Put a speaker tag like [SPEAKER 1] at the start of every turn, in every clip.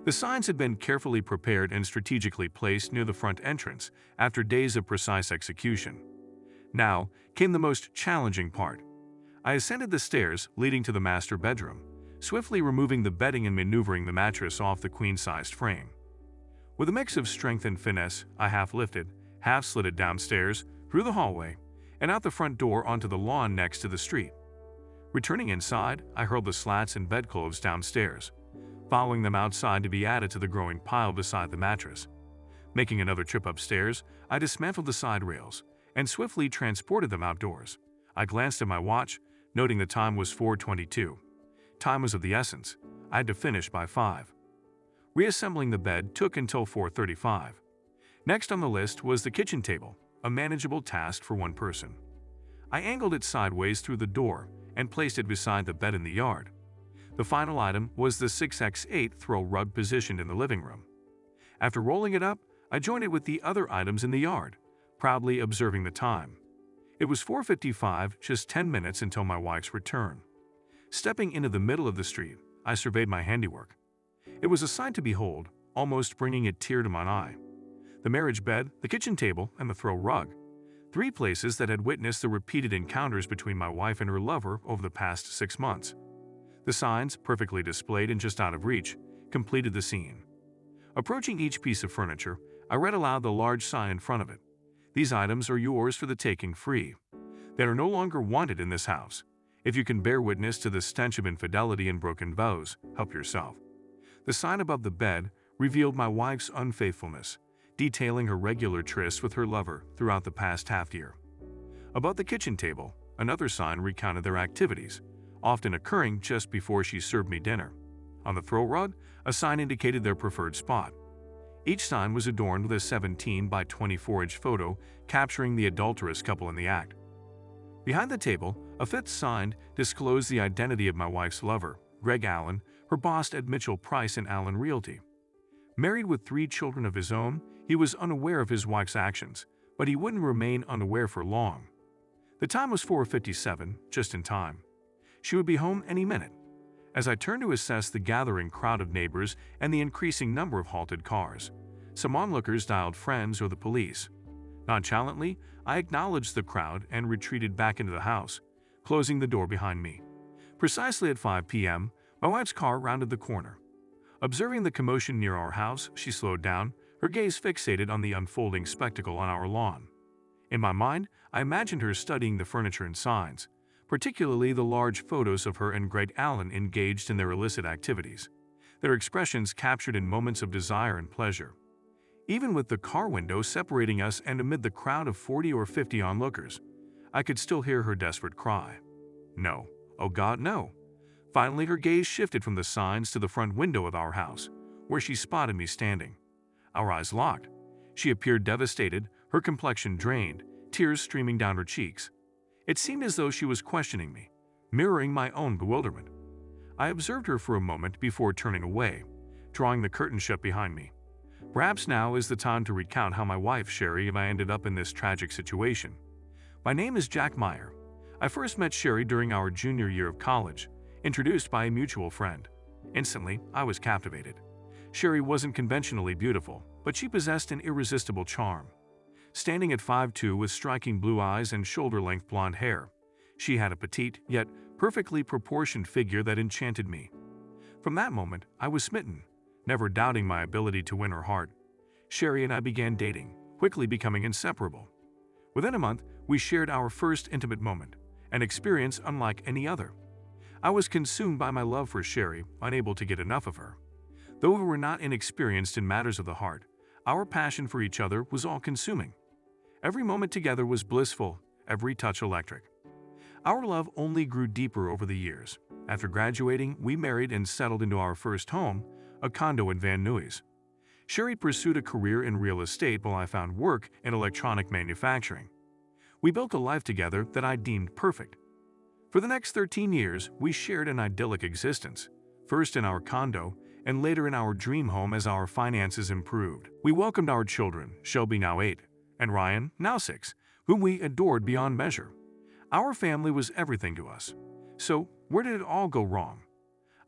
[SPEAKER 1] The signs had been carefully prepared and strategically placed near the front entrance after days of precise execution. Now came the most challenging part. I ascended the stairs leading to the master bedroom, swiftly removing the bedding and maneuvering the mattress off the queen-sized frame. With a mix of strength and finesse, I half-lifted, half-slid it downstairs, through the hallway, and out the front door onto the lawn next to the street. Returning inside, I hurled the slats and bedclothes downstairs, following them outside to be added to the growing pile beside the mattress. Making another trip upstairs, I dismantled the side rails and swiftly transported them outdoors. I glanced at my watch, noting the time was 4:22. Time was of the essence. I had to finish by 5. Reassembling the bed took until 4:35. Next on the list was the kitchen table, a manageable task for one person. I angled it sideways through the door and placed it beside the bed in the yard. The final item was the 6x8 throw rug positioned in the living room. After rolling it up, I joined it with the other items in the yard, proudly observing the time. It was 4:55, just 10 minutes until my wife's return. Stepping into the middle of the street, I surveyed my handiwork. It was a sight to behold, almost bringing a tear to my eye. The marriage bed, the kitchen table, and the throw rug. 3 places that had witnessed the repeated encounters between my wife and her lover over the past 6 months. The signs, perfectly displayed and just out of reach, completed the scene. Approaching each piece of furniture, I read aloud the large sign in front of it. These items are yours for the taking free. They are no longer wanted in this house. If you can bear witness to the stench of infidelity and broken vows, help yourself. The sign above the bed revealed my wife's unfaithfulness, detailing her regular trysts with her lover throughout the past half year. Above the kitchen table, another sign recounted their activities, often occurring just before she served me dinner. On the throw rug, a sign indicated their preferred spot. Each sign was adorned with a 17 by 24-inch photo capturing the adulterous couple in the act. Behind the table, a 5th sign disclosed the identity of my wife's lover, Greg Allen, her boss at Mitchell Price and Allen Realty. Married with 3 children of his own, he was unaware of his wife's actions, but he wouldn't remain unaware for long. The time was 4:57, just in time. She would be home any minute. As I turned to assess the gathering crowd of neighbors and the increasing number of halted cars, some onlookers dialed friends or the police. Nonchalantly, I acknowledged the crowd and retreated back into the house, closing the door behind me. Precisely at 5 p.m., my wife's car rounded the corner. Observing the commotion near our house, she slowed down, her gaze fixated on the unfolding spectacle on our lawn. In my mind, I imagined her studying the furniture and signs, particularly the large photos of her and Greg Allen engaged in their illicit activities, their expressions captured in moments of desire and pleasure. Even with the car window separating us and amid the crowd of 40 or 50 onlookers, I could still hear her desperate cry. No, oh God, no. Finally, her gaze shifted from the signs to the front window of our house, where she spotted me standing. Our eyes locked. She appeared devastated, her complexion drained, tears streaming down her cheeks. It seemed as though she was questioning me, mirroring my own bewilderment. I observed her for a moment before turning away, drawing the curtain shut behind me. Perhaps now is the time to recount how my wife, Sherry, and I ended up in this tragic situation. My name is Jack Meyer. I first met Sherry during our junior year of college, introduced by a mutual friend. Instantly, I was captivated. Sherry wasn't conventionally beautiful, but she possessed an irresistible charm. Standing at 5'2" with striking blue eyes and shoulder-length blonde hair, she had a petite, yet perfectly proportioned figure that enchanted me. From that moment, I was smitten, never doubting my ability to win her heart. Sherry and I began dating, quickly becoming inseparable. Within a month, we shared our first intimate moment, an experience unlike any other. I was consumed by my love for Sherry, unable to get enough of her. Though we were not inexperienced in matters of the heart, our passion for each other was all-consuming. Every moment together was blissful, every touch electric. Our love only grew deeper over the years. After graduating, we married and settled into our first home, a condo in Van Nuys. Sherry pursued a career in real estate while I found work in electronic manufacturing. We built a life together that I deemed perfect. For the next 13 years, we shared an idyllic existence, first in our condo and later in our dream home as our finances improved. We welcomed our children, Shelby now 8, and Ryan, now 6, whom we adored beyond measure. Our family was everything to us. So, where did it all go wrong?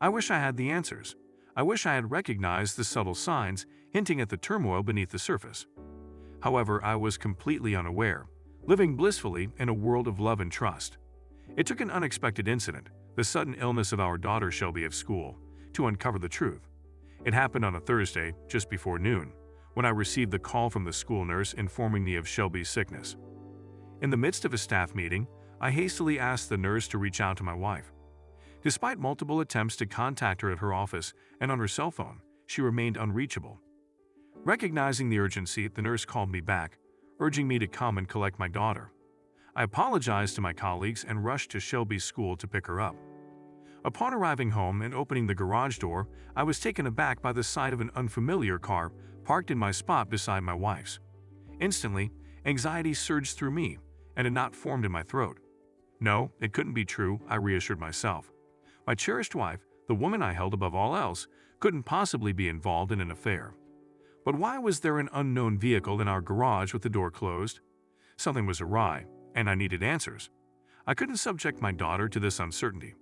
[SPEAKER 1] I wish I had the answers. I wish I had recognized the subtle signs hinting at the turmoil beneath the surface. However, I was completely unaware, living blissfully in a world of love and trust. It took an unexpected incident, the sudden illness of our daughter Shelby of school, to uncover the truth. It happened on a Thursday, just before noon, when I received the call from the school nurse informing me of Shelby's sickness. In the midst of a staff meeting, I hastily asked the nurse to reach out to my wife. Despite multiple attempts to contact her at her office and on her cell phone, she remained unreachable. Recognizing the urgency, the nurse called me back, urging me to come and collect my daughter. I apologized to my colleagues and rushed to Shelby's school to pick her up. Upon arriving home and opening the garage door, I was taken aback by the sight of an unfamiliar car parked in my spot beside my wife's. Instantly, anxiety surged through me, and a knot formed in my throat. No, it couldn't be true, I reassured myself. My cherished wife, the woman I held above all else, couldn't possibly be involved in an affair. But why was there an unknown vehicle in our garage with the door closed? Something was awry, and I needed answers. I couldn't subject my daughter to this uncertainty.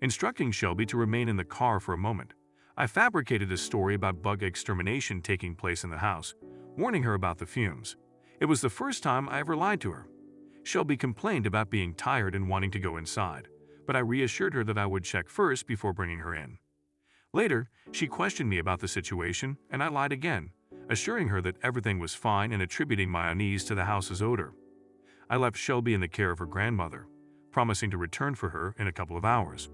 [SPEAKER 1] Instructing Shelby to remain in the car for a moment, I fabricated a story about bug extermination taking place in the house, warning her about the fumes. It was the first time I ever lied to her. Shelby complained about being tired and wanting to go inside, but I reassured her that I would check first before bringing her in. Later, she questioned me about the situation, and I lied again, assuring her that everything was fine and attributing my unease to the house's odor. I left Shelby in the care of her grandmother, promising to return for her in a couple of hours.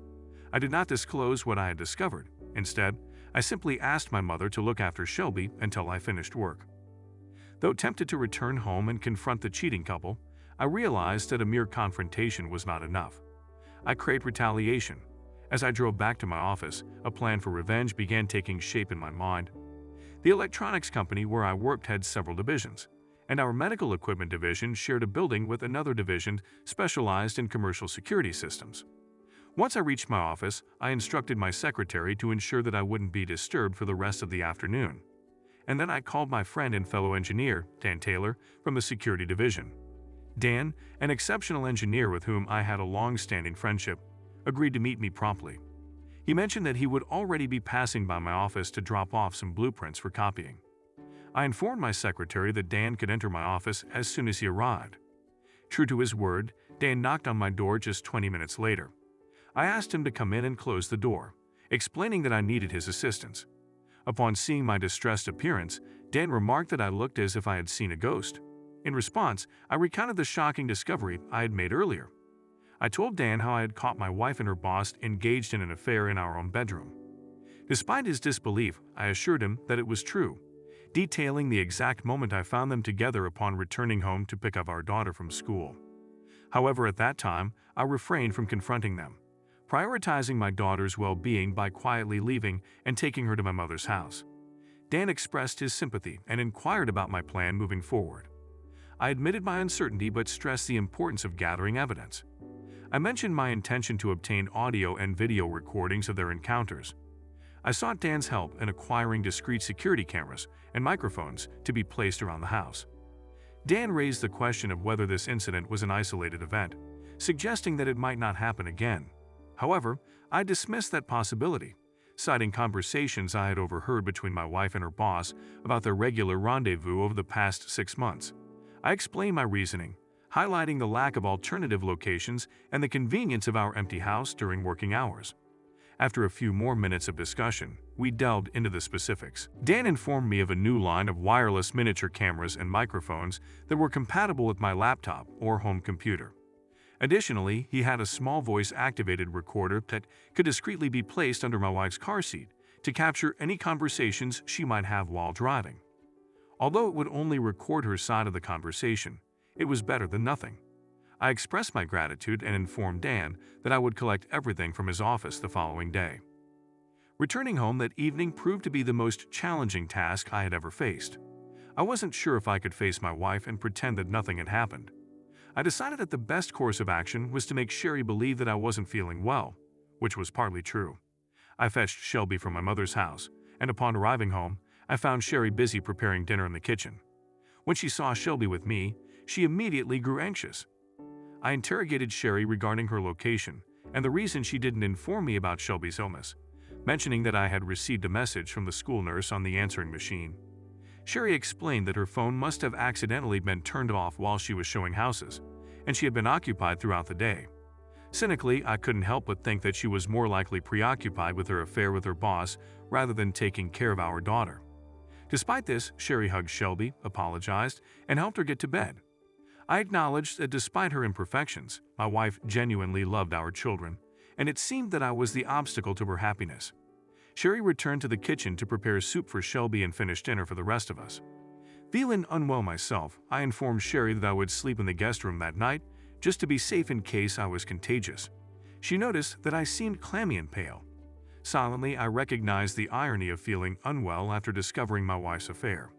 [SPEAKER 1] I did not disclose what I had discovered. Instead, I simply asked my mother to look after Shelby until I finished work. Though tempted to return home and confront the cheating couple, I realized that a mere confrontation was not enough. I craved retaliation. As I drove back to my office, a plan for revenge began taking shape in my mind. The electronics company where I worked had several divisions, and our medical equipment division shared a building with another division specialized in commercial security systems. Once I reached my office, I instructed my secretary to ensure that I wouldn't be disturbed for the rest of the afternoon. And then I called my friend and fellow engineer, Dan Taylor, from the security division. Dan, an exceptional engineer with whom I had a long-standing friendship, agreed to meet me promptly. He mentioned that he would already be passing by my office to drop off some blueprints for copying. I informed my secretary that Dan could enter my office as soon as he arrived. True to his word, Dan knocked on my door just 20 minutes later. I asked him to come in and close the door, explaining that I needed his assistance. Upon seeing my distressed appearance, Dan remarked that I looked as if I had seen a ghost. In response, I recounted the shocking discovery I had made earlier. I told Dan how I had caught my wife and her boss engaged in an affair in our own bedroom. Despite his disbelief, I assured him that it was true, detailing the exact moment I found them together upon returning home to pick up our daughter from school. However, at that time, I refrained from confronting them, prioritizing my daughter's well-being by quietly leaving and taking her to my mother's house. Dan expressed his sympathy and inquired about my plan moving forward. I admitted my uncertainty but stressed the importance of gathering evidence. I mentioned my intention to obtain audio and video recordings of their encounters. I sought Dan's help in acquiring discrete security cameras and microphones to be placed around the house. Dan raised the question of whether this incident was an isolated event, suggesting that it might not happen again. However, I dismissed that possibility, citing conversations I had overheard between my wife and her boss about their regular rendezvous over the past 6 months. I explained my reasoning, highlighting the lack of alternative locations and the convenience of our empty house during working hours. After a few more minutes of discussion, we delved into the specifics. Dan informed me of a new line of wireless miniature cameras and microphones that were compatible with my laptop or home computer. Additionally, he had a small voice-activated recorder that could discreetly be placed under my wife's car seat to capture any conversations she might have while driving. Although it would only record her side of the conversation, it was better than nothing. I expressed my gratitude and informed Dan that I would collect everything from his office the following day. Returning home that evening proved to be the most challenging task I had ever faced. I wasn't sure if I could face my wife and pretend that nothing had happened. I decided that the best course of action was to make Sherry believe that I wasn't feeling well, which was partly true. I fetched Shelby from my mother's house, and upon arriving home, I found Sherry busy preparing dinner in the kitchen. When she saw Shelby with me, she immediately grew anxious. I interrogated Sherry regarding her location and the reason she didn't inform me about Shelby's illness, mentioning that I had received a message from the school nurse on the answering machine. Sherry explained that her phone must have accidentally been turned off while she was showing houses, and she had been occupied throughout the day. Cynically, I couldn't help but think that she was more likely preoccupied with her affair with her boss rather than taking care of our daughter. Despite this, Sherry hugged Shelby, apologized, and helped her get to bed. I acknowledged that despite her imperfections, my wife genuinely loved our children, and it seemed that I was the obstacle to her happiness. Sherry returned to the kitchen to prepare soup for Shelby and finish dinner for the rest of us. Feeling unwell myself, I informed Sherry that I would sleep in the guest room that night, just to be safe in case I was contagious. She noticed that I seemed clammy and pale. Silently, I recognized the irony of feeling unwell after discovering my wife's affair.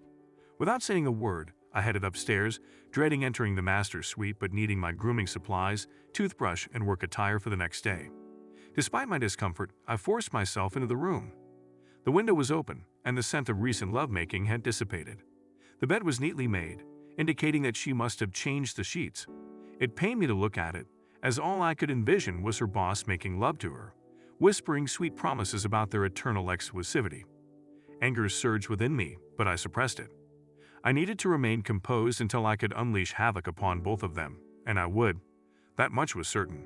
[SPEAKER 1] Without saying a word, I headed upstairs, dreading entering the master suite but needing my grooming supplies, toothbrush, and work attire for the next day. Despite my discomfort, I forced myself into the room. The window was open, and the scent of recent lovemaking had dissipated. The bed was neatly made, indicating that she must have changed the sheets. It pained me to look at it, as all I could envision was her boss making love to her, whispering sweet promises about their eternal exclusivity. Anger surged within me, but I suppressed it. I needed to remain composed until I could unleash havoc upon both of them, and I would. That much was certain.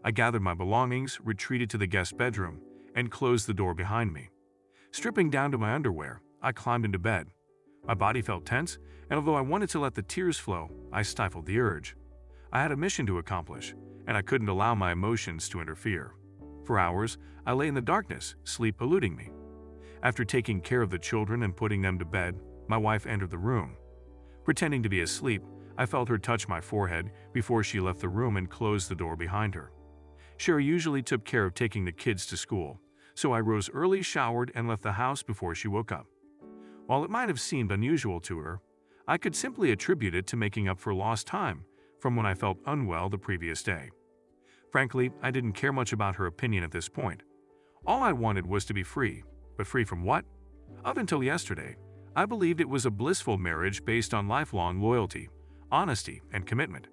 [SPEAKER 1] I gathered my belongings, retreated to the guest bedroom, and closed the door behind me. Stripping down to my underwear, I climbed into bed. My body felt tense, and although I wanted to let the tears flow, I stifled the urge. I had a mission to accomplish, and I couldn't allow my emotions to interfere. For hours, I lay in the darkness, sleep eluding me. After taking care of the children and putting them to bed, my wife entered the room. Pretending to be asleep, I felt her touch my forehead before she left the room and closed the door behind her. Sherry usually took care of taking the kids to school, so I rose early, showered, and left the house before she woke up. While it might have seemed unusual to her, I could simply attribute it to making up for lost time from when I felt unwell the previous day. Frankly, I didn't care much about her opinion at this point. All I wanted was to be free, but free from what? Up until yesterday, I believed it was a blissful marriage based on lifelong loyalty, honesty, and commitment.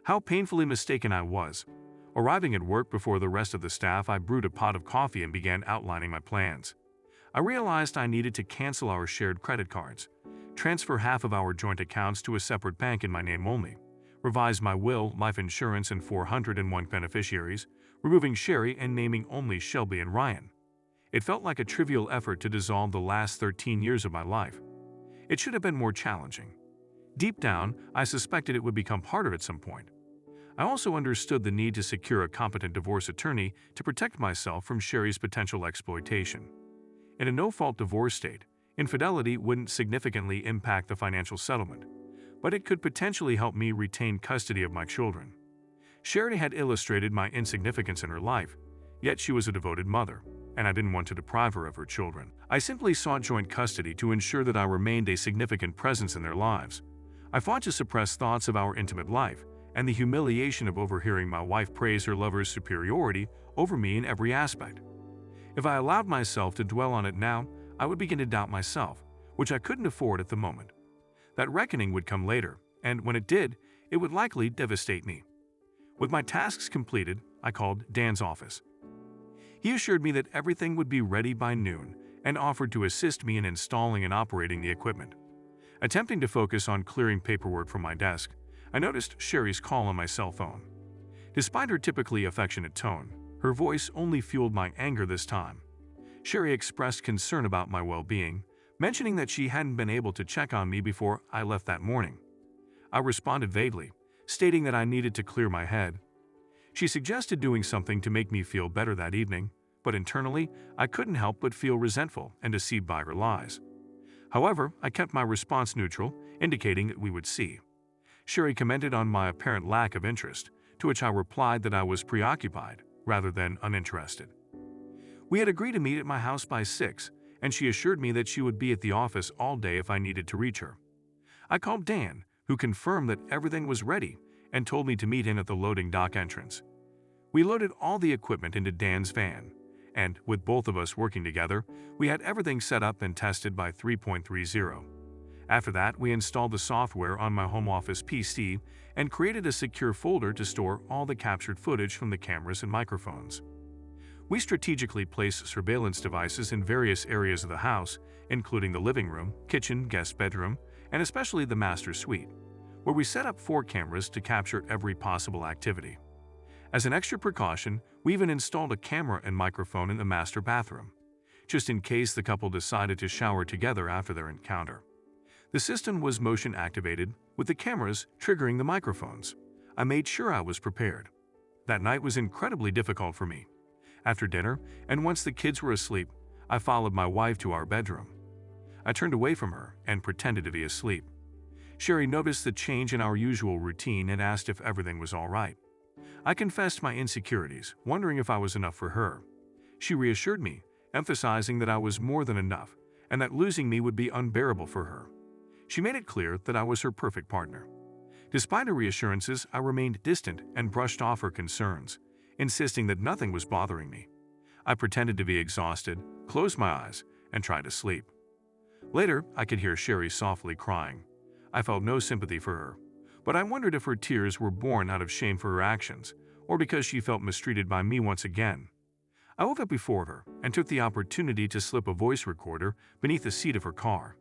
[SPEAKER 1] How painfully mistaken I was. Arriving at work before the rest of the staff, I brewed a pot of coffee and began outlining my plans. I realized I needed to cancel our shared credit cards, transfer half of our joint accounts to a separate bank in my name only, revise my will, life insurance, and 401 beneficiaries, removing Sherry and naming only Shelby and Ryan. It felt like a trivial effort to dissolve the last 13 years of my life. It should have been more challenging. Deep down, I suspected it would become harder at some point. I also understood the need to secure a competent divorce attorney to protect myself from Sherry's potential exploitation. In a no-fault divorce state, infidelity wouldn't significantly impact the financial settlement, but it could potentially help me retain custody of my children. Sherry had illustrated my insignificance in her life, yet she was a devoted mother, and I didn't want to deprive her of her children. I simply sought joint custody to ensure that I remained a significant presence in their lives. I fought to suppress thoughts of our intimate life and the humiliation of overhearing my wife praise her lover's superiority over me in every aspect. If I allowed myself to dwell on it now, I would begin to doubt myself, which I couldn't afford at the moment. That reckoning would come later, and when it did, it would likely devastate me. With my tasks completed, I called Dan's office. He assured me that everything would be ready by noon and offered to assist me in installing and operating the equipment. Attempting to focus on clearing paperwork from my desk, I noticed Sherry's call on my cell phone. Despite her typically affectionate tone, her voice only fueled my anger this time. Sherry expressed concern about my well-being, mentioning that she hadn't been able to check on me before I left that morning. I responded vaguely, stating that I needed to clear my head. She suggested doing something to make me feel better that evening, but internally, I couldn't help but feel resentful and deceived by her lies. However, I kept my response neutral, indicating that we would see. Sherry commented on my apparent lack of interest, to which I replied that I was preoccupied rather than uninterested. We had agreed to meet at my house by 6, and she assured me that she would be at the office all day if I needed to reach her. I called Dan, who confirmed that everything was ready and told me to meet him at the loading dock entrance. We loaded all the equipment into Dan's van, and with both of us working together, we had everything set up and tested by 3.30. After that, we installed the software on my home office PC and created a secure folder to store all the captured footage from the cameras and microphones. We strategically placed surveillance devices in various areas of the house, including the living room, kitchen, guest bedroom, and especially the master suite, where we set up 4 cameras to capture every possible activity. As an extra precaution, we even installed a camera and microphone in the master bathroom, just in case the couple decided to shower together after their encounter. The system was motion activated, with the cameras triggering the microphones. I made sure I was prepared. That night was incredibly difficult for me. After dinner, and once the kids were asleep, I followed my wife to our bedroom. I turned away from her and pretended to be asleep. Sherry noticed the change in our usual routine and asked if everything was all right. I confessed my insecurities, wondering if I was enough for her. She reassured me, emphasizing that I was more than enough and that losing me would be unbearable for her. She made it clear that I was her perfect partner. Despite her reassurances, I remained distant and brushed off her concerns, insisting that nothing was bothering me. I pretended to be exhausted, closed my eyes, and tried to sleep. Later, I could hear Sherry softly crying. I felt no sympathy for her, but I wondered if her tears were born out of shame for her actions, or because she felt mistreated by me once again. I woke up before her and took the opportunity to slip a voice recorder beneath the seat of her car.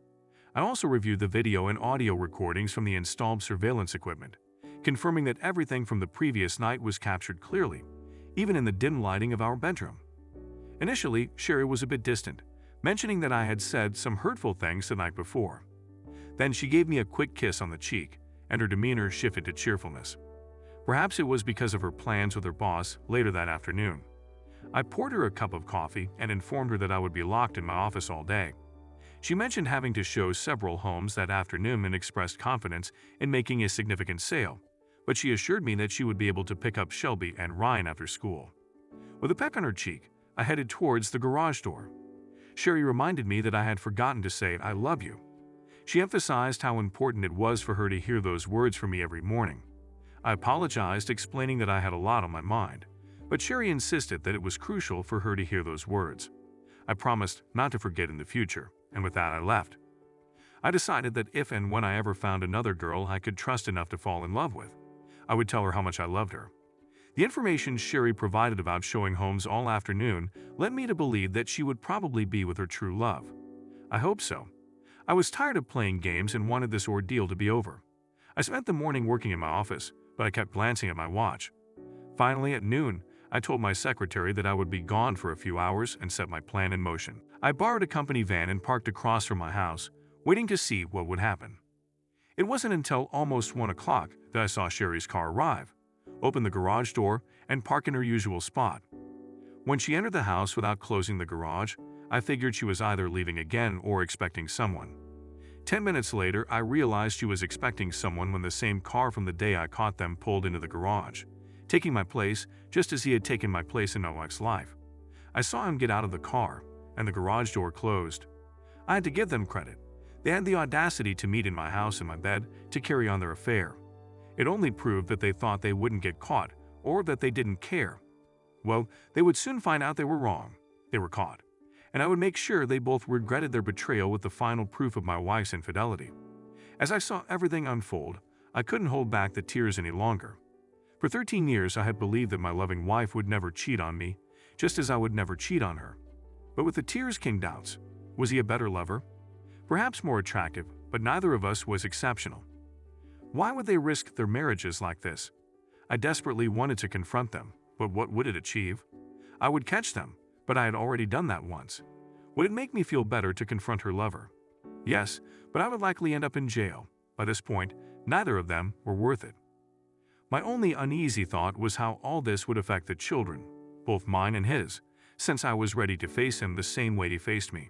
[SPEAKER 1] I also reviewed the video and audio recordings from the installed surveillance equipment, confirming that everything from the previous night was captured clearly, even in the dim lighting of our bedroom. Initially, Sherry was a bit distant, mentioning that I had said some hurtful things the night before. Then she gave me a quick kiss on the cheek, and her demeanor shifted to cheerfulness. Perhaps it was because of her plans with her boss later that afternoon. I poured her a cup of coffee and informed her that I would be locked in my office all day. She mentioned having to show several homes that afternoon and expressed confidence in making a significant sale, but she assured me that she would be able to pick up Shelby and Ryan after school. With a peck on her cheek, I headed towards the garage door. Sherry reminded me that I had forgotten to say "I love you." She emphasized how important it was for her to hear those words from me every morning. I apologized, explaining that I had a lot on my mind, but Sherry insisted that it was crucial for her to hear those words. I promised not to forget in the future, and with that I left. I decided that if and when I ever found another girl I could trust enough to fall in love with, I would tell her how much I loved her. The information Sherry provided about showing homes all afternoon led me to believe that she would probably be with her true love. I hope so. I was tired of playing games and wanted this ordeal to be over. I spent the morning working in my office, but I kept glancing at my watch. Finally, at noon, I told my secretary that I would be gone for a few hours and set my plan in motion. I borrowed a company van and parked across from my house, waiting to see what would happen. It wasn't until almost 1 o'clock that I saw Sherry's car arrive, open the garage door, and park in her usual spot. When she entered the house without closing the garage, I figured she was either leaving again or expecting someone. 10 minutes later, I realized she was expecting someone when the same car from the day I caught them pulled into the garage, taking my place just as he had taken my place in my wife's life. I saw him get out of the car, and the garage door closed. I had to give them credit. They had the audacity to meet in my house in my bed to carry on their affair. It only proved that they thought they wouldn't get caught, or that they didn't care. Well, they would soon find out they were wrong. They were caught. And I would make sure they both regretted their betrayal with the final proof of my wife's infidelity. As I saw everything unfold, I couldn't hold back the tears any longer. For 13 years, I had believed that my loving wife would never cheat on me, just as I would never cheat on her. But with the tears came doubts. Was he a better lover? Perhaps more attractive, but neither of us was exceptional. Why would they risk their marriages like this? I desperately wanted to confront them, but what would it achieve? I would catch them, but I had already done that once. Would it make me feel better to confront her lover? Yes, but I would likely end up in jail. By this point, neither of them were worth it. My only uneasy thought was how all this would affect the children, both mine and his, since I was ready to face him the same way he faced me.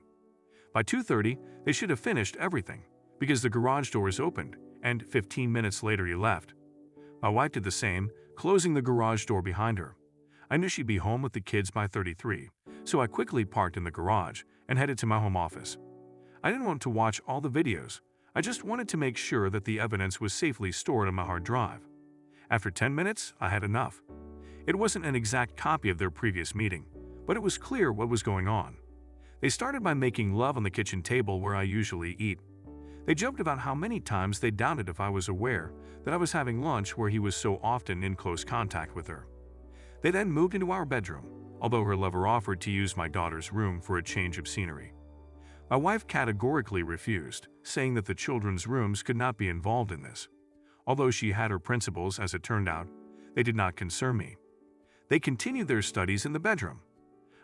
[SPEAKER 1] By 2:30, they should have finished everything, because the garage doors opened, and 15 minutes later he left. My wife did the same, closing the garage door behind her. I knew she'd be home with the kids by 33, so I quickly parked in the garage and headed to my home office. I didn't want to watch all the videos. I just wanted to make sure that the evidence was safely stored on my hard drive. After 10 minutes, I had enough. It wasn't an exact copy of their previous meeting, but it was clear what was going on. They started by making love on the kitchen table where I usually eat. They joked about how many times they doubted if I was aware that I was having lunch where he was so often in close contact with her. They then moved into our bedroom, although her lover offered to use my daughter's room for a change of scenery. My wife categorically refused, saying that the children's rooms could not be involved in this. Although she had her principles, as it turned out, they did not concern me. They continued their studies in the bedroom.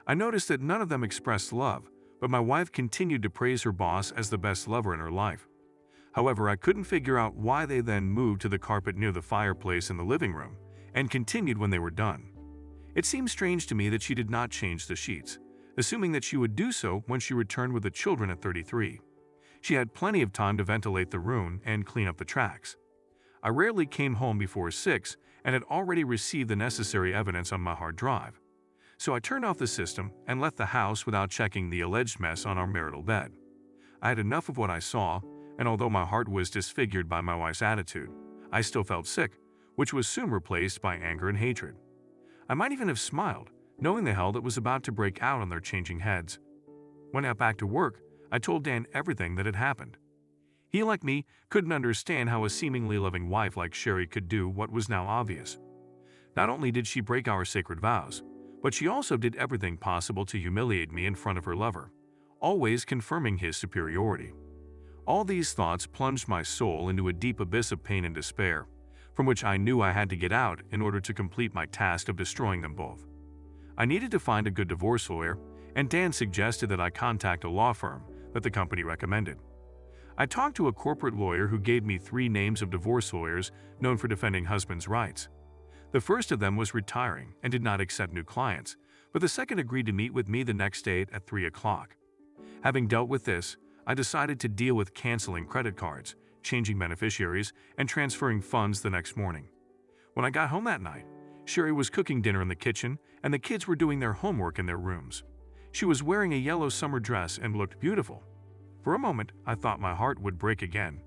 [SPEAKER 1] I noticed that none of them expressed love, but my wife continued to praise her boss as the best lover in her life. However, I couldn't figure out why they then moved to the carpet near the fireplace in the living room and continued when they were done. It seemed strange to me that she did not change the sheets, assuming that she would do so when she returned with the children at 33. She had plenty of time to ventilate the room and clean up the tracks. I rarely came home before 6 and had already received the necessary evidence on my hard drive. So I turned off the system and left the house without checking the alleged mess on our marital bed. I had enough of what I saw, and although my heart was disfigured by my wife's attitude, I still felt sick, which was soon replaced by anger and hatred. I might even have smiled, knowing the hell that was about to break out on their changing heads. When I got back to work, I told Dan everything that had happened. He, like me, couldn't understand how a seemingly loving wife like Sherry could do what was now obvious. Not only did she break our sacred vows, but she also did everything possible to humiliate me in front of her lover, always confirming his superiority. All these thoughts plunged my soul into a deep abyss of pain and despair, from which I knew I had to get out in order to complete my task of destroying them both. I needed to find a good divorce lawyer, and Dan suggested that I contact a law firm that the company recommended. I talked to a corporate lawyer who gave me 3 names of divorce lawyers known for defending husbands' rights. The first of them was retiring and did not accept new clients, but the second agreed to meet with me the next day at 3 o'clock. Having dealt with this, I decided to deal with canceling credit cards, changing beneficiaries, and transferring funds the next morning. When I got home that night, Sherry was cooking dinner in the kitchen, and the kids were doing their homework in their rooms. She was wearing a yellow summer dress and looked beautiful. For a moment, I thought my heart would break again.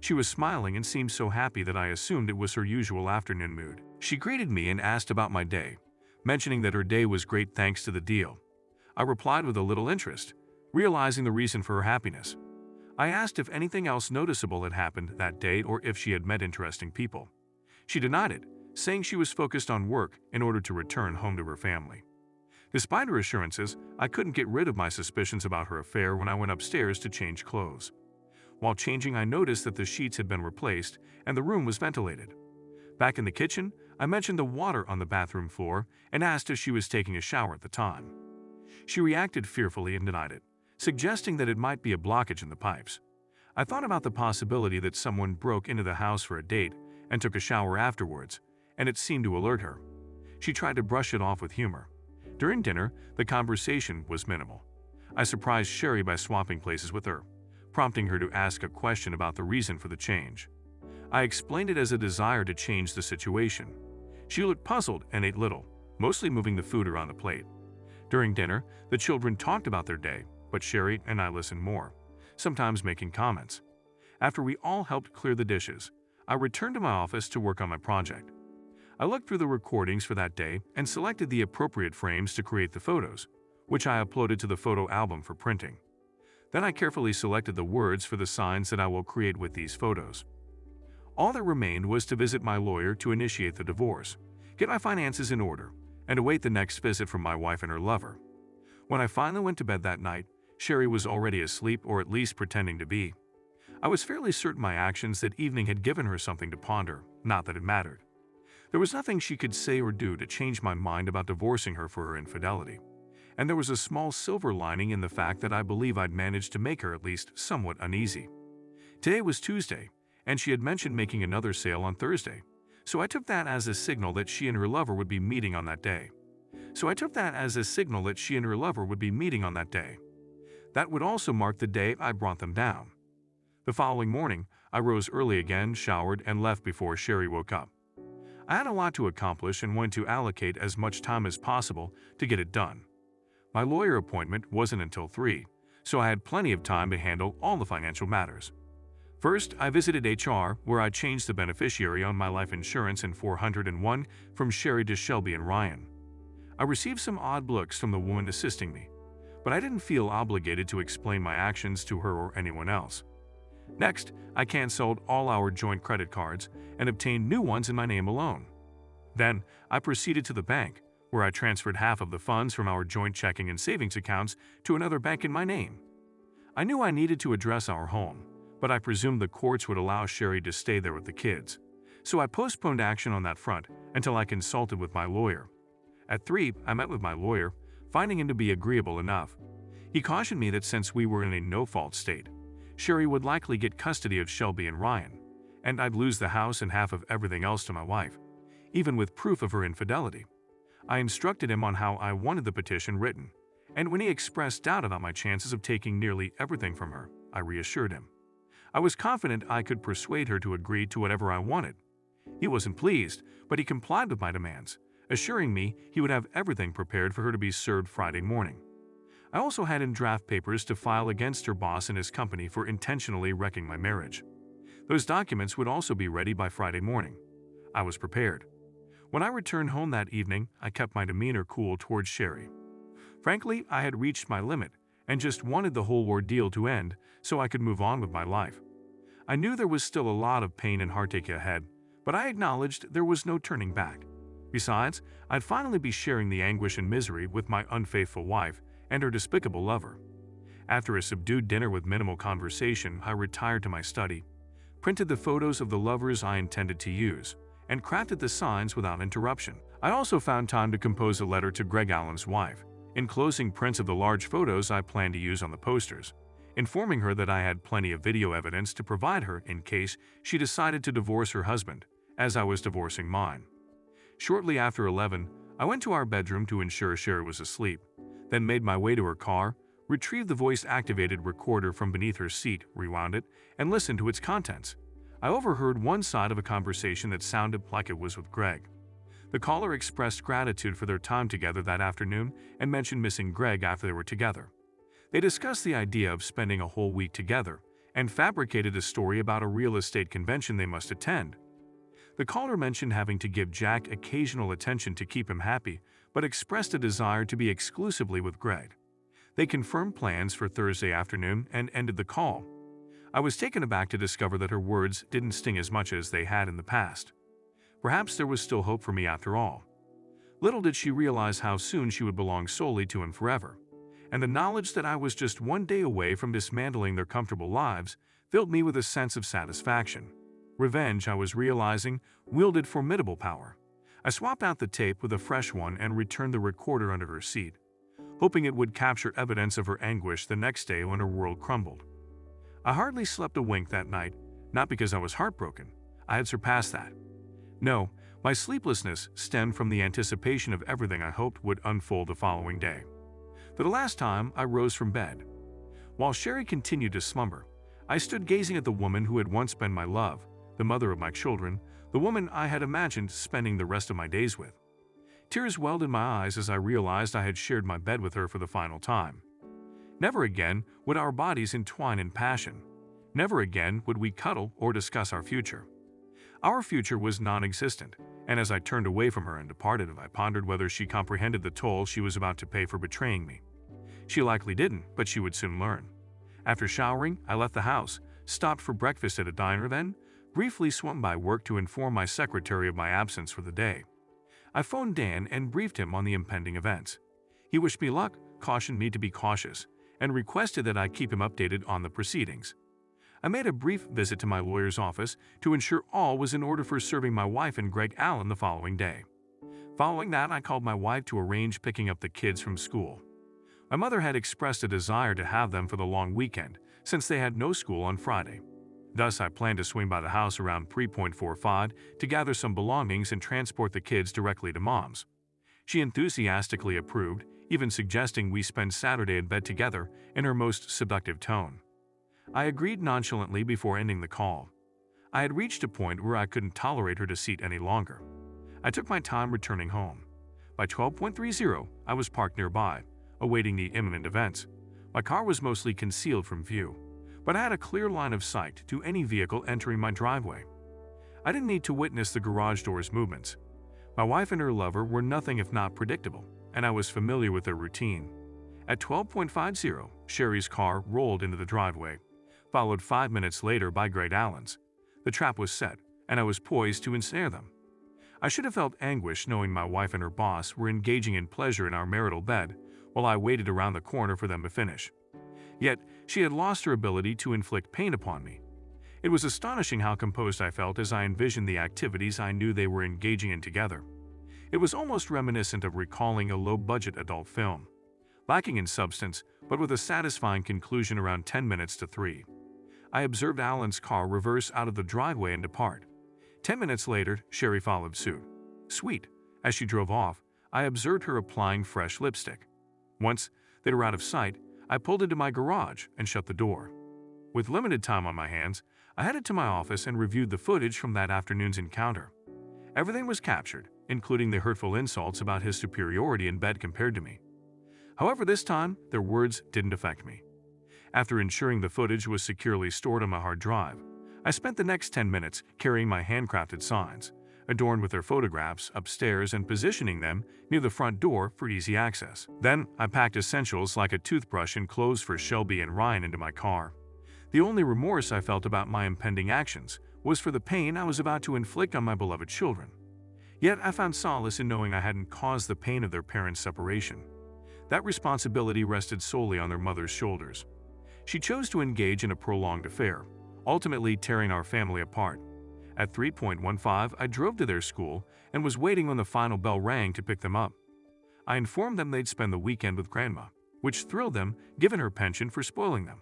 [SPEAKER 1] She was smiling and seemed so happy that I assumed it was her usual afternoon mood. She greeted me and asked about my day, mentioning that her day was great thanks to the deal. I replied with a little interest, realizing the reason for her happiness. I asked if anything else noticeable had happened that day or if she had met interesting people. She denied it, saying she was focused on work in order to return home to her family. Despite her assurances, I couldn't get rid of my suspicions about her affair when I went upstairs to change clothes. While changing, I noticed that the sheets had been replaced and the room was ventilated. Back in the kitchen, I mentioned the water on the bathroom floor and asked if she was taking a shower at the time. She reacted fearfully and denied it, suggesting that it might be a blockage in the pipes. I thought about the possibility that someone broke into the house for a date and took a shower afterwards, and it seemed to alert her. She tried to brush it off with humor. During dinner, the conversation was minimal. I surprised Sherry by swapping places with her, prompting her to ask a question about the reason for the change. I explained it as a desire to change the situation. She looked puzzled and ate little, mostly moving the food around the plate. During dinner, the children talked about their day, but Sherry and I listened more, sometimes making comments. After we all helped clear the dishes, I returned to my office to work on my project. I looked through the recordings for that day and selected the appropriate frames to create the photos, which I uploaded to the photo album for printing. Then I carefully selected the words for the signs that I will create with these photos. All that remained was to visit my lawyer to initiate the divorce, get my finances in order, and await the next visit from my wife and her lover. When I finally went to bed that night, Sherry was already asleep, or at least pretending to be. I was fairly certain my actions that evening had given her something to ponder, not that it mattered. There was nothing she could say or do to change my mind about divorcing her for her infidelity. And there was a small silver lining in the fact that I believe I'd managed to make her at least somewhat uneasy. Today was Tuesday, and she had mentioned making another sale on Thursday, so I took that as a signal that she and her lover would be meeting on that day. That would also mark the day I brought them down. The following morning, I rose early again, showered, and left before Sherry woke up. I had a lot to accomplish and wanted to allocate as much time as possible to get it done. My lawyer appointment wasn't until 3, so I had plenty of time to handle all the financial matters. First, I visited HR, where I changed the beneficiary on my life insurance in 401 from Sherry to Shelby and Ryan. I received some odd looks from the woman assisting me, but I didn't feel obligated to explain my actions to her or anyone else. Next, I canceled all our joint credit cards and obtained new ones in my name alone. Then, I proceeded to the bank, where I transferred half of the funds from our joint checking and savings accounts to another bank in my name. I knew I needed to address our home, but I presumed the courts would allow Sherry to stay there with the kids, so I postponed action on that front until I consulted with my lawyer. At 3, I met with my lawyer, finding him to be agreeable enough. He cautioned me that since we were in a no-fault state, Sherry would likely get custody of Shelby and Ryan, and I'd lose the house and half of everything else to my wife, even with proof of her infidelity. I instructed him on how I wanted the petition written, and when he expressed doubt about my chances of taking nearly everything from her, I reassured him. I was confident I could persuade her to agree to whatever I wanted. He wasn't pleased, but he complied with my demands, assuring me he would have everything prepared for her to be served Friday morning. I also had him draft papers to file against her boss and his company for intentionally wrecking my marriage. Those documents would also be ready by Friday morning. I was prepared. When I returned home that evening, I kept my demeanor cool towards Sherry. Frankly, I had reached my limit and just wanted the whole ordeal to end so I could move on with my life. I knew there was still a lot of pain and heartache ahead, but I acknowledged there was no turning back. Besides, I'd finally be sharing the anguish and misery with my unfaithful wife and her despicable lover. After a subdued dinner with minimal conversation, I retired to my study, printed the photos of the lovers I intended to use, and crafted the signs without interruption. I also found time to compose a letter to Greg Allen's wife, enclosing prints of the large photos I planned to use on the posters, informing her that I had plenty of video evidence to provide her in case she decided to divorce her husband, as I was divorcing mine. Shortly after 11, I went to our bedroom to ensure Sherry was asleep, then made my way to her car, retrieved the voice-activated recorder from beneath her seat, rewound it, and listened to its contents. I overheard one side of a conversation that sounded like it was with Greg. The caller expressed gratitude for their time together that afternoon and mentioned missing Greg after they were together. They discussed the idea of spending a whole week together and fabricated a story about a real estate convention they must attend. The caller mentioned having to give Jack occasional attention to keep him happy, but expressed a desire to be exclusively with Greg. They confirmed plans for Thursday afternoon and ended the call. I was taken aback to discover that her words didn't sting as much as they had in the past. Perhaps there was still hope for me after all. Little did she realize how soon she would belong solely to him forever, and the knowledge that I was just one day away from dismantling their comfortable lives filled me with a sense of satisfaction. Revenge, I was realizing, wielded formidable power. I swapped out the tape with a fresh one and returned the recorder under her seat, hoping it would capture evidence of her anguish the next day when her world crumbled. I hardly slept a wink that night, not because I was heartbroken. I had surpassed that. No, my sleeplessness stemmed from the anticipation of everything I hoped would unfold the following day. For the last time, I rose from bed. While Sherry continued to slumber, I stood gazing at the woman who had once been my love, the mother of my children, the woman I had imagined spending the rest of my days with. Tears welled in my eyes as I realized I had shared my bed with her for the final time. Never again would our bodies entwine in passion. Never again would we cuddle or discuss our future. Our future was non-existent, and as I turned away from her and departed, I pondered whether she comprehended the toll she was about to pay for betraying me. She likely didn't, but she would soon learn. After showering, I left the house, stopped for breakfast at a diner, then briefly swung by work to inform my secretary of my absence for the day. I phoned Dan and briefed him on the impending events. He wished me luck, cautioned me to be cautious, and requested that I keep him updated on the proceedings. I made a brief visit to my lawyer's office to ensure all was in order for serving my wife and Greg Allen the following day. Following that, I called my wife to arrange picking up the kids from school. My mother had expressed a desire to have them for the long weekend, since they had no school on Friday. Thus, I planned to swing by the house around 3:45 to gather some belongings and transport the kids directly to Mom's. She enthusiastically approved, even suggesting we spend Saturday in bed together in her most seductive tone. I agreed nonchalantly before ending the call. I had reached a point where I couldn't tolerate her deceit any longer. I took my time returning home. By 12:30, I was parked nearby, awaiting the imminent events. My car was mostly concealed from view, but I had a clear line of sight to any vehicle entering my driveway. I didn't need to witness the garage door's movements. My wife and her lover were nothing if not predictable, and I was familiar with their routine. At 12:50, Sherry's car rolled into the driveway, followed 5 minutes later by Greg Allen's. The trap was set, and I was poised to ensnare them. I should have felt anguish knowing my wife and her boss were engaging in pleasure in our marital bed while I waited around the corner for them to finish. Yet, she had lost her ability to inflict pain upon me. It was astonishing how composed I felt as I envisioned the activities I knew they were engaging in together. It was almost reminiscent of recalling a low-budget adult film, lacking in substance, but with a satisfying conclusion around 10 minutes to 3. I observed Alan's car reverse out of the driveway and depart. 10 minutes later, Sherry followed suit. Sweet. As she drove off, I observed her applying fresh lipstick. Once they were out of sight, I pulled into my garage and shut the door. With limited time on my hands, I headed to my office and reviewed the footage from that afternoon's encounter. Everything was captured, including the hurtful insults about his superiority in bed compared to me. However, this time, their words didn't affect me. After ensuring the footage was securely stored on my hard drive, I spent the next 10 minutes carrying my handcrafted signs, adorned with their photographs, upstairs and positioning them near the front door for easy access. Then, I packed essentials like a toothbrush and clothes for Shelby and Ryan into my car. The only remorse I felt about my impending actions was for the pain I was about to inflict on my beloved children. Yet I found solace in knowing I hadn't caused the pain of their parents' separation. That responsibility rested solely on their mother's shoulders. She chose to engage in a prolonged affair, ultimately tearing our family apart. At 3:15, I drove to their school and was waiting when the final bell rang to pick them up. I informed them they'd spend the weekend with Grandma, which thrilled them given her penchant for spoiling them.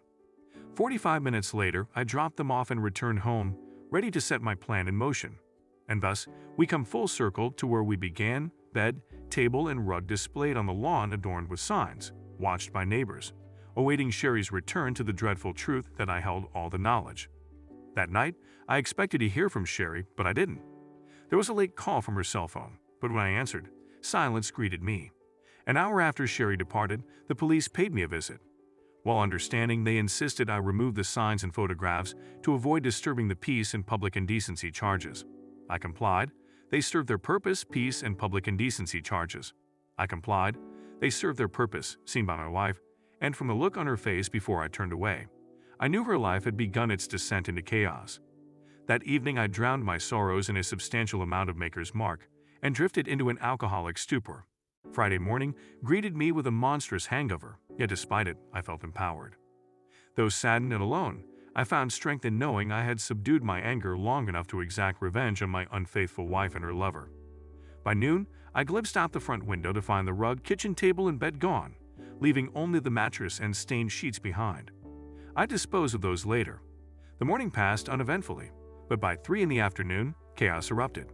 [SPEAKER 1] 45 minutes later, I dropped them off and returned home, ready to set my plan in motion. And thus, we come full circle to where we began: bed, table, and rug displayed on the lawn adorned with signs, watched by neighbors, awaiting Sherry's return to the dreadful truth that I held all the knowledge. That night, I expected to hear from Sherry, but I didn't. There was a late call from her cell phone, but when I answered, silence greeted me. An hour after Sherry departed, the police paid me a visit. While understanding, they insisted I remove the signs and photographs to avoid disturbing the peace and public indecency charges. I complied. They served their purpose, peace, and public indecency charges. I complied. They served their purpose, seen by my wife, and from the look on her face before I turned away, I knew her life had begun its descent into chaos. That evening I drowned my sorrows in a substantial amount of Maker's Mark and drifted into an alcoholic stupor. Friday morning greeted me with a monstrous hangover, yet despite it, I felt empowered. Though saddened and alone, I found strength in knowing I had subdued my anger long enough to exact revenge on my unfaithful wife and her lover. By noon, I glimpsed out the front window to find the rug, kitchen table, and bed gone, leaving only the mattress and stained sheets behind. I disposed of those later. The morning passed uneventfully, but by 3 in the afternoon, chaos erupted.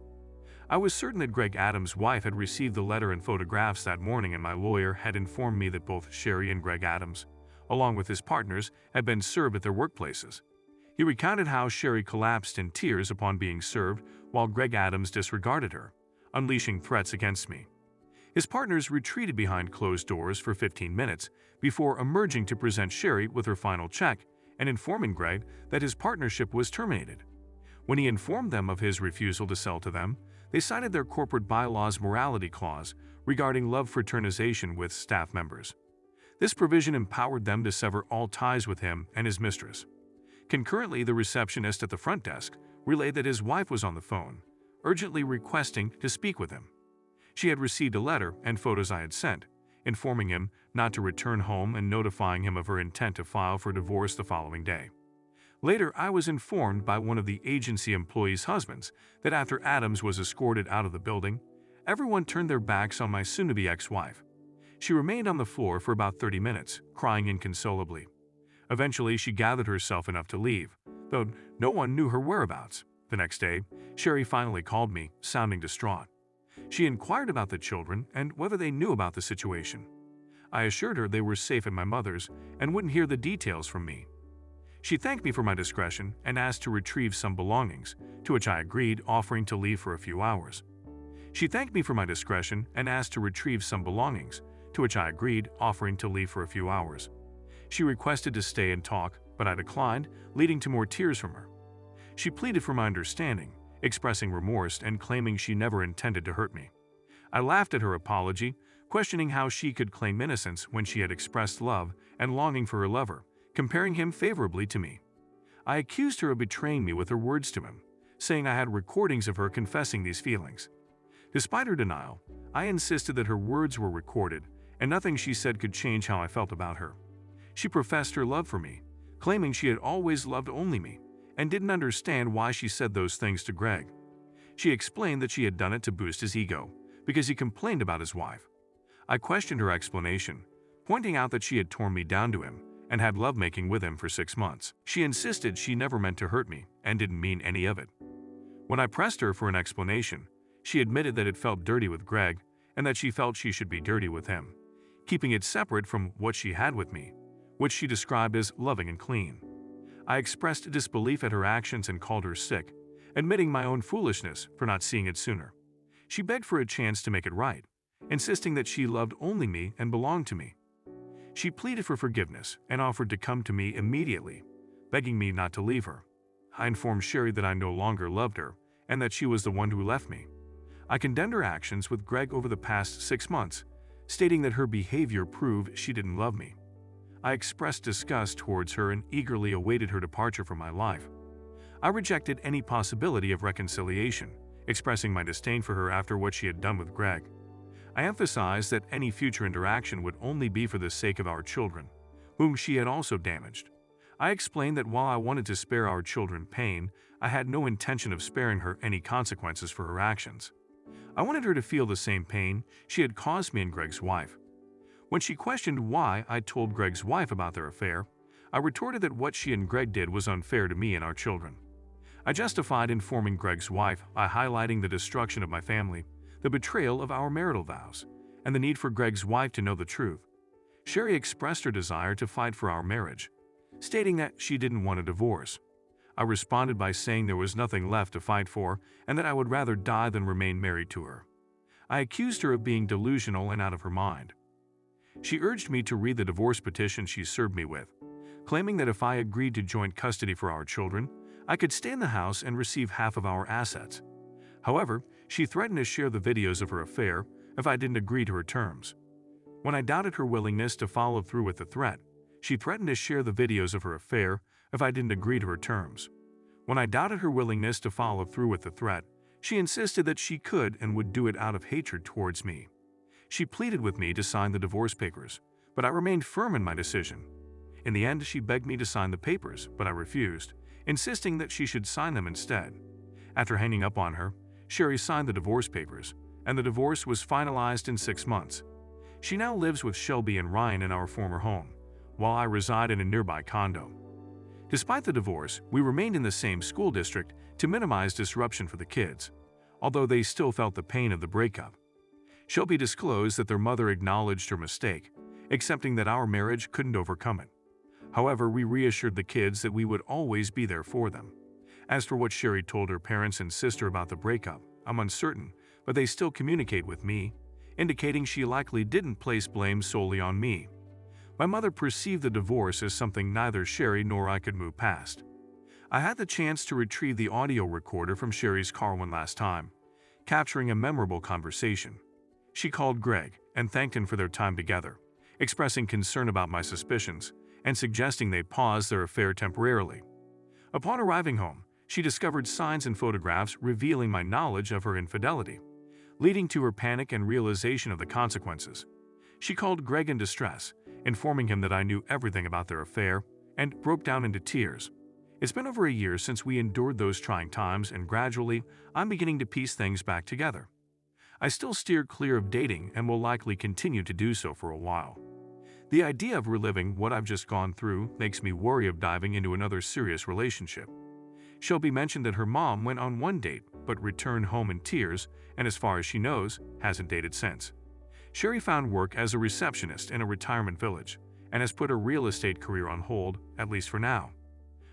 [SPEAKER 1] I was certain that Greg Adams' wife had received the letter and photographs that morning, and my lawyer had informed me that both Sherry and Greg Adams, along with his partners, had been served at their workplaces. He recounted how Sherry collapsed in tears upon being served, while Greg Adams disregarded her, unleashing threats against me. His partners retreated behind closed doors for 15 minutes before emerging to present Sherry with her final check and informing Greg that his partnership was terminated. When he informed them of his refusal to sell to them, they cited their corporate bylaws morality clause regarding love fraternization with staff members. This provision empowered them to sever all ties with him and his mistress. Concurrently, the receptionist at the front desk relayed that his wife was on the phone, urgently requesting to speak with him. She had received a letter and photos I had sent, informing him not to return home and notifying him of her intent to file for divorce the following day. Later, I was informed by one of the agency employees' husbands that after Adams was escorted out of the building, everyone turned their backs on my soon-to-be ex-wife. She remained on the floor for about 30 minutes, crying inconsolably. Eventually, she gathered herself enough to leave, though no one knew her whereabouts. The next day, Sherry finally called me, sounding distraught. She inquired about the children and whether they knew about the situation. I assured her they were safe at my mother's and wouldn't hear the details from me. She thanked me for my discretion and asked to retrieve some belongings, to which I agreed, offering to leave for a few hours. She thanked me for my discretion and asked to retrieve some belongings, to which I agreed, offering to leave for a few hours. She requested to stay and talk, but I declined, leading to more tears from her. She pleaded for my understanding, expressing remorse and claiming she never intended to hurt me. I laughed at her apology, questioning how she could claim innocence when she had expressed love and longing for her lover, comparing him favorably to me. I accused her of betraying me with her words to him, saying I had recordings of her confessing these feelings. Despite her denial, I insisted that her words were recorded and nothing she said could change how I felt about her. She professed her love for me, claiming she had always loved only me, and didn't understand why she said those things to Greg. She explained that she had done it to boost his ego, because he complained about his wife. I questioned her explanation, pointing out that she had torn me down to him and had lovemaking with him for 6 months. She insisted she never meant to hurt me and didn't mean any of it. When I pressed her for an explanation, she admitted that it felt dirty with Greg and that she felt she should be dirty with him, keeping it separate from what she had with me, which she described as loving and clean. I expressed disbelief at her actions and called her sick, admitting my own foolishness for not seeing it sooner. She begged for a chance to make it right, insisting that she loved only me and belonged to me. She pleaded for forgiveness and offered to come to me immediately, begging me not to leave her. I informed Sherry that I no longer loved her and that she was the one who left me. I condemned her actions with Greg over the past 6 months, stating that her behavior proved she didn't love me. I expressed disgust towards her and eagerly awaited her departure from my life. I rejected any possibility of reconciliation, expressing my disdain for her after what she had done with Greg. I emphasized that any future interaction would only be for the sake of our children, whom she had also damaged. I explained that while I wanted to spare our children pain, I had no intention of sparing her any consequences for her actions. I wanted her to feel the same pain she had caused me and Greg's wife. When she questioned why I told Greg's wife about their affair, I retorted that what she and Greg did was unfair to me and our children. I justified informing Greg's wife by highlighting the destruction of my family, the betrayal of our marital vows, and the need for Greg's wife to know the truth. Sherry expressed her desire to fight for our marriage, stating that she didn't want a divorce. I responded by saying there was nothing left to fight for and that I would rather die than remain married to her. I accused her of being delusional and out of her mind. She urged me to read the divorce petition she served me with, claiming that if I agreed to joint custody for our children, I could stay in the house and receive half of our assets. However, she threatened to share the videos of her affair if I didn't agree to her terms. When I doubted her willingness to follow through with the threat, she threatened to share the videos of her affair if I didn't agree to her terms. When I doubted her willingness to follow through with the threat, she insisted that she could and would do it out of hatred towards me. She pleaded with me to sign the divorce papers, but I remained firm in my decision. In the end, she begged me to sign the papers, but I refused, insisting that she should sign them instead. After hanging up on her, Sherry signed the divorce papers, and the divorce was finalized in 6 months. She now lives with Shelby and Ryan in our former home, while I reside in a nearby condo. Despite the divorce, we remained in the same school district to minimize disruption for the kids, although they still felt the pain of the breakup. Shelby disclosed that their mother acknowledged her mistake, accepting that our marriage couldn't overcome it. However, we reassured the kids that we would always be there for them. As for what Sherry told her parents and sister about the breakup, I'm uncertain, but they still communicate with me, indicating she likely didn't place blame solely on me. My mother perceived the divorce as something neither Sherry nor I could move past. I had the chance to retrieve the audio recorder from Sherry's car one last time, capturing a memorable conversation. She called Greg and thanked him for their time together, expressing concern about my suspicions and suggesting they pause their affair temporarily. Upon arriving home, she discovered signs and photographs revealing my knowledge of her infidelity, leading to her panic and realization of the consequences. She called Greg in distress, informing him that I knew everything about their affair, and broke down into tears. It's been over a year since we endured those trying times, and gradually, I'm beginning to piece things back together. I still steer clear of dating and will likely continue to do so for a while. The idea of reliving what I've just gone through makes me worry of diving into another serious relationship. Shelby mentioned that her mom went on one date but returned home in tears and, as far as she knows, hasn't dated since. Sherry found work as a receptionist in a retirement village and has put her real estate career on hold, at least for now.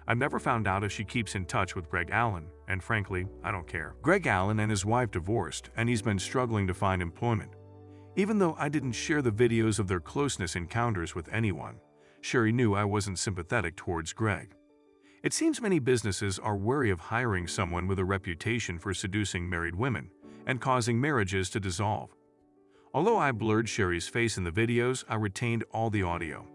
[SPEAKER 1] I've never found out if she keeps in touch with Greg Allen, and frankly, I don't care. Greg Allen and his wife divorced, and he's been struggling to find employment. Even though I didn't share the videos of their closeness encounters with anyone, Sherry knew I wasn't sympathetic towards Greg. It seems many businesses are wary of hiring someone with a reputation for seducing married women and causing marriages to dissolve. Although I blurred Sherry's face in the videos, I retained all the audio.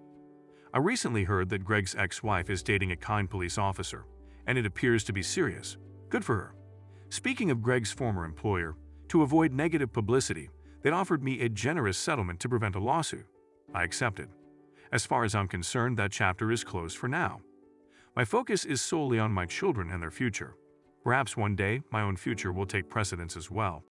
[SPEAKER 1] I recently heard that Greg's ex-wife is dating a kind police officer, and it appears to be serious. Good for her. Speaking of Greg's former employer, To avoid negative publicity, they'd offered me a generous settlement to prevent a lawsuit. I accepted. As far as I'm concerned, that chapter is closed for now. My focus is solely on my children and their future. Perhaps one day, my own future will take precedence as well.